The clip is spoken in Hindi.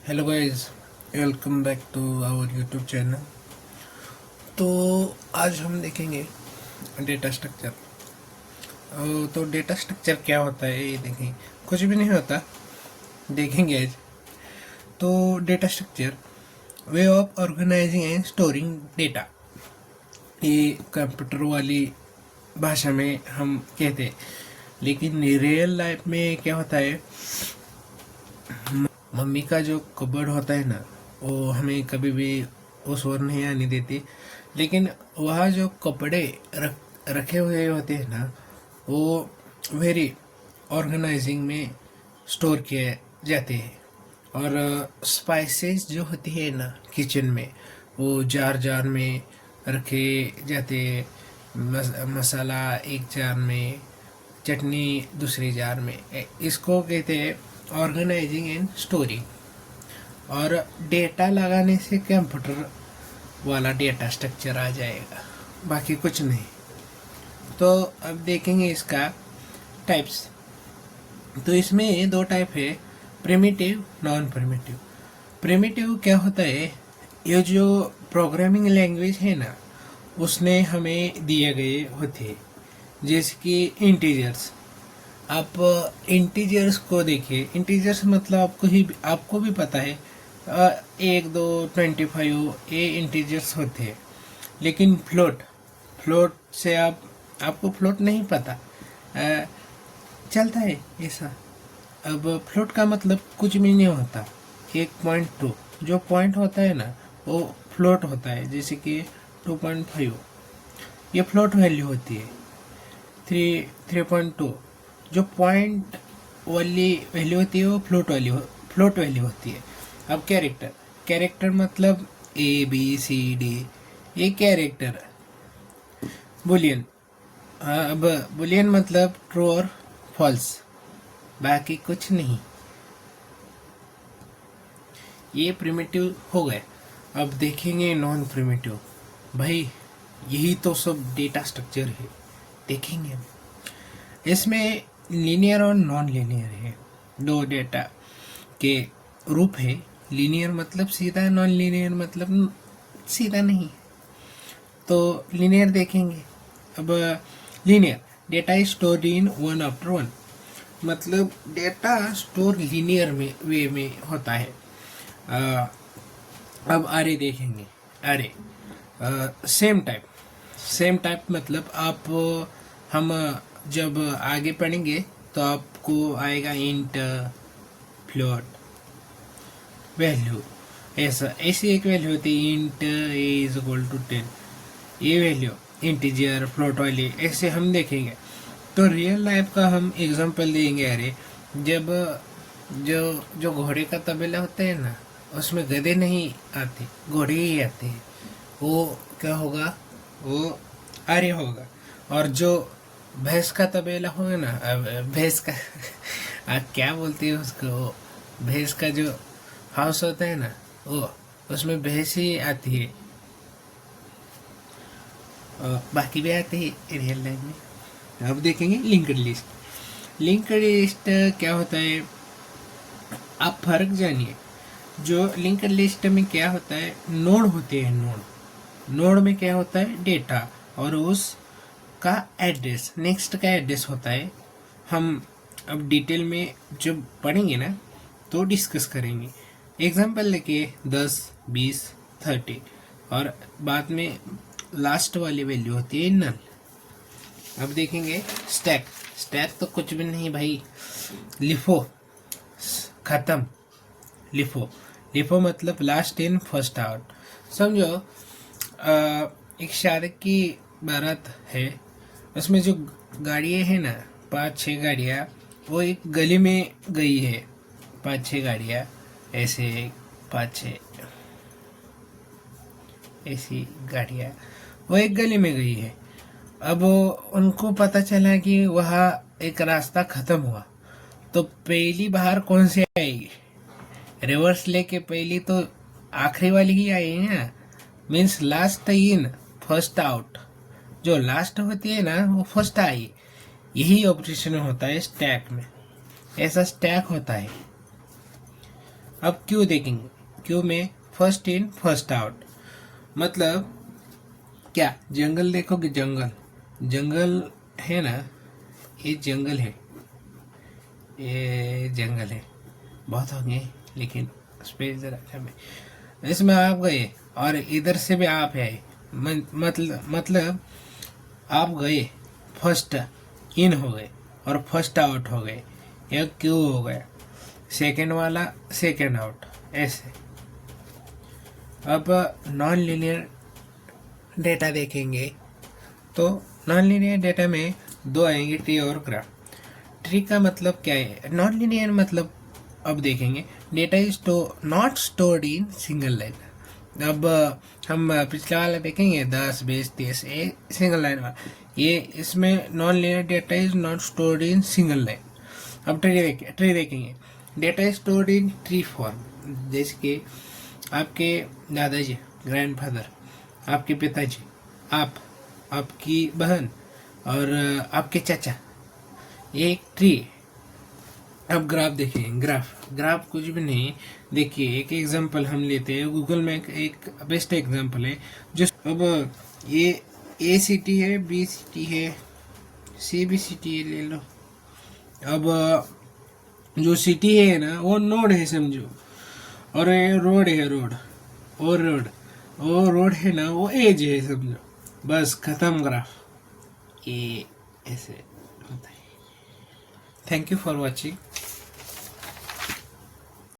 Hello guys, welcome back to our YouTube channel. तो आज हम देखेंगे डेटा स्ट्रक्चर। तो डेटा स्ट्रक्चर क्या होता है ये देखेंगे। कुछ भी नहीं होता, देखेंगे आज। तो data structure way of organising and storing data, ये कंप्यूटर वाली भाषा में हम कहते हैं। लेकिन रियल लाइफ में क्या होता है, मम्मी का जो कबर्ड होता है ना, वो हमें कभी भी उस ओर नहीं आने देती। लेकिन वहाँ जो कपड़े रखे हुए होते हैं ना, वो वेरी ऑर्गेनाइजिंग में स्टोर किए जाते हैं। और स्पाइसेस जो होती है ना किचन में, वो जार जार में रखे जाते हैं। मसाला एक जार में, चटनी दूसरी जार में। इसको कहते हैं ऑर्गेनाइजिंग एंड स्टोरिंग। और डेटा लगाने से कंप्यूटर वाला डेटा स्ट्रक्चर आ जाएगा, बाकी कुछ नहीं। तो अब देखेंगे इसका टाइप्स। तो इसमें दो टाइप है, प्रिमिटिव, नॉन प्रिमिटिव। प्रिमिटिव क्या होता है, ये जो प्रोग्रामिंग लैंग्वेज है ना, उसने हमें दिए गए होते हैं, जैसे कि इंटीजर्स। आप इंटीजर्स को देखिए। इंटीजर्स मतलब आपको भी पता है, 1, 2, 25 ये इंटीजर्स होते हैं। लेकिन फ्लोट फ्लोट से आपको फ्लोट नहीं पता, चलता है ऐसा। अब फ्लोट का मतलब कुछ भी नहीं होता। 1.2 जो पॉइंट होता है ना, वो फ्लोट होता है। जैसे कि 2.5 ये फ्लोट वैल्यू होती है। 3.2 जो पॉइंट वाली वैल्यू होती है, वो फ्लोट वैल्यू होती है। अब कैरेक्टर मतलब ABCD, ये कैरेक्टर। बुलियन, अब बुलियन मतलब ट्रू और फॉल्स, बाकी कुछ नहीं। ये प्रिमिटिव हो गए। अब देखेंगे नॉन प्रिमिटिव। भाई यही तो सब डेटा स्ट्रक्चर है, देखेंगे हम। इसमें लीनियर और नॉन लीनियर है, दो डेटा के रूप है। लीनियर मतलब सीधा, नॉन लीनियर मतलब सीधा नहीं। तो लीनियर देखेंगे। अब linear data is stored in one after one, मतलब डेटा स्टोर लीनियर में वे में होता है। अब अरे देखेंगे। अरे सेम टाइप मतलब हम जब आगे पढ़ेंगे तो आपको आएगा इंट, फ्लोट, वैल्यू। ऐसी एक वैल्यू होती है, इंट A=10। ये वैल्यू इंटीजर, फ्लोट वाली ऐसे हम देखेंगे। तो रियल लाइफ का हम एग्जांपल देंगे। अरे जब जो घोड़े का तबेला होता है ना, उसमें गधे नहीं आते, घोड़े ही आते हैं। वो क्या होगा, वो आर्य होगा। और जो भैंस का तबेला होगा ना, भैंस का आप क्या बोलते हैं उसको, वो भैंस का जो हाउस होता है ना, वो उसमें भैंस ही आती है। बाकी भी आते हैं रियल लाइफ में। अब देखेंगे लिंक्ड लिस्ट। लिंक्ड लिस्ट क्या होता है, आप फर्क जानिए। जो लिंक्ड लिस्ट में क्या होता है, नोड होते हैं। नोड में क्या होता है, डेटा और उस का एड्रेस, नेक्स्ट का एड्रेस होता है। हम अब डिटेल में जब पढ़ेंगे ना तो डिस्कस करेंगे। एग्जांपल लेके 10, 20, 30, और बाद में लास्ट वाली वैल्यू होती है नल। अब देखेंगे स्टैक तो कुछ भी नहीं भाई, लिफो, खत्म। लिफो मतलब लास्ट इन फर्स्ट आउट। समझो एक शादी की बारात है, उसमें जो गाड़ियाँ हैं ना, 5-6 गाड़ियाँ, वो एक गली में गई है। 5-6 गाड़ियाँ ऐसे, 5-6 ऐसी गाड़ियाँ वो एक गली में गई है। अब उनको पता चला कि वहाँ एक रास्ता खत्म हुआ, तो पहली बाहर कौन सी आएगी, रिवर्स लेके पहली तो आखिरी वाली ही आएगी ना। Means last in first out, जो लास्ट होती है ना वो फर्स्ट आई। यही ऑपरेशन होता है स्टैक में, ऐसा स्टैक होता है। अब क्यू देखेंगे, क्यू में फर्स्ट इन फर्स्ट आउट, मतलब क्या, जंगल देखोगे, जंगल जंगल है ना, ये जंगल है, ये जंगल है, बहुत हो गए, लेकिन स्पेस जरा कम है। इसमें आप गए और इधर से भी आप है, मतलब आप गए, फर्स्ट इन हो गए और फर्स्ट आउट हो गए, या क्यू हो गया, सेकंड वाला सेकंड आउट, ऐसे। अब नॉन लीनियर डेटा देखेंगे, तो नॉन लीनियर डेटा में दो आएंगे, ट्री और ग्राफ। ट्री का मतलब क्या है, नॉन लीनियर मतलब, अब देखेंगे, data is not stored in single line. अब हम पिछला वाला देखेंगे 10 20 30, ये सिंगल लाइन वाला, ये इसमें non linear data is not stored in single line. अब ट्री देखेंगे, data is stored in tree form, जैसे कि आपके दादाजी, ग्रैंडफादर, आपके पिताजी, आप, आपकी बहन और आपके चाचा, ये एक ट्री। अब ग्राफ देखें, ग्राफ कुछ भी नहीं, देखिए एक एग्जांपल हम लेते हैं, गूगल में एक बेस्ट एग्जांपल है जो, अब ये ए सिटी है, बी सिटी है, सी भी सिटी है, ले लो। अब जो सिटी है ना, वो नोड है समझो, और ये रोड है, रोड है ना, वो एज है समझो, बस खत्म ग्राफ, ये ऐसे होता है। Thank you for watching.